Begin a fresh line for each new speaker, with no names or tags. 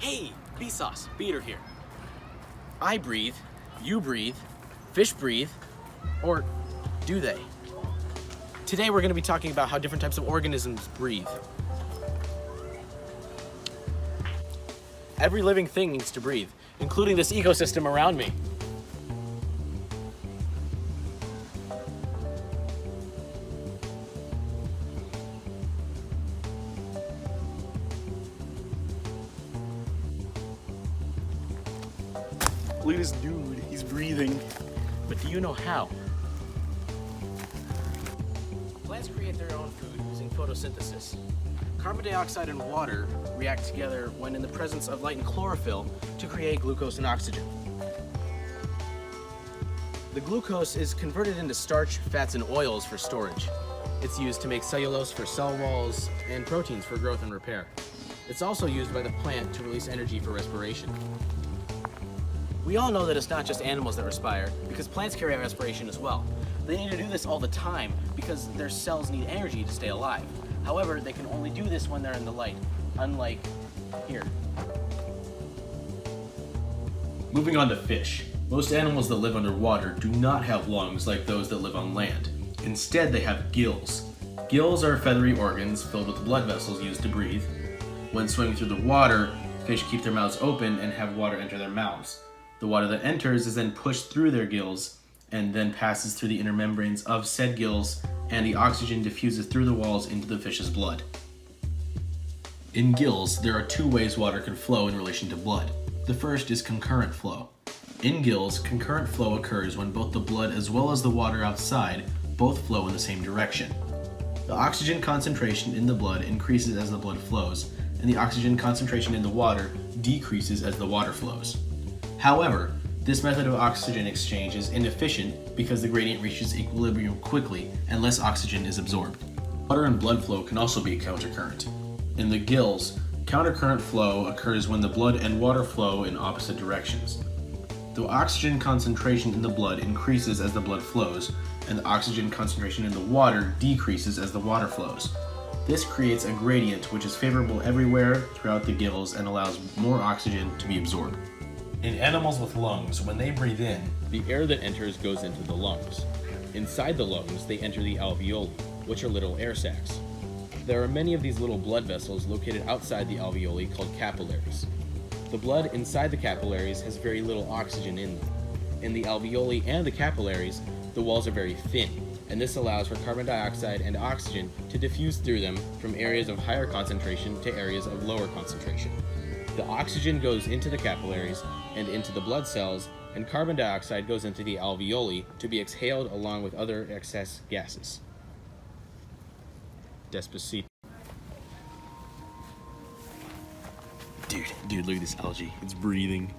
Hey, Vsauce, Beater here. I breathe, you breathe, fish breathe, or do they? Today we're going to be talking about how different types of organisms breathe. Every living thing needs to breathe, including this ecosystem around me. Look at this dude, he's breathing. But do you know how? Plants create their own food using photosynthesis. Carbon dioxide and water react together when in the presence of light and chlorophyll to create glucose and oxygen. The glucose is converted into starch, fats, and oils for storage. It's used to make cellulose for cell walls and proteins for growth and repair. It's also used by the plant to release energy for respiration. We all know that it's not just animals that respire, because plants carry out respiration as well. They need to do this all the time because their cells need energy to stay alive. However, they can only do this when they're in the light, unlike here. Moving on to fish. Most animals that live underwater do not have lungs like those that live on land. Instead, they have gills. Gills are feathery organs filled with blood vessels used to breathe. When swimming through the water, fish keep their mouths open and have water enter their mouths. The water that enters is then pushed through their gills and then passes through the inner membranes of said gills, and the oxygen diffuses through the walls into the fish's blood. In gills, there are two ways water can flow in relation to blood. The first is concurrent flow. In gills, concurrent flow occurs when both the blood as well as the water outside both flow in the same direction. The oxygen concentration in the blood increases as the blood flows, and the oxygen concentration in the water decreases as the water flows. However, this method of oxygen exchange is inefficient because the gradient reaches equilibrium quickly and less oxygen is absorbed. Water and blood flow can also be a countercurrent. In the gills, countercurrent flow occurs when the blood and water flow in opposite directions. The oxygen concentration in the blood increases as the blood flows, and the oxygen concentration in the water decreases as the water flows. This creates a gradient which is favorable everywhere throughout the gills and allows more oxygen to be absorbed. In animals with lungs, when they breathe in, the air that enters goes into the lungs. Inside the lungs, they enter the alveoli, which are little air sacs. There are many of these little blood vessels located outside the alveoli called capillaries. The blood inside the capillaries has very little oxygen in them. In the alveoli and the capillaries, the walls are very thin, and this allows for carbon dioxide and oxygen to diffuse through them from areas of higher concentration to areas of lower concentration. The oxygen goes into the capillaries and into the blood cells, and carbon dioxide goes into the alveoli to be exhaled along with other excess gases. Despacito. Dude, look at this algae. It's breathing.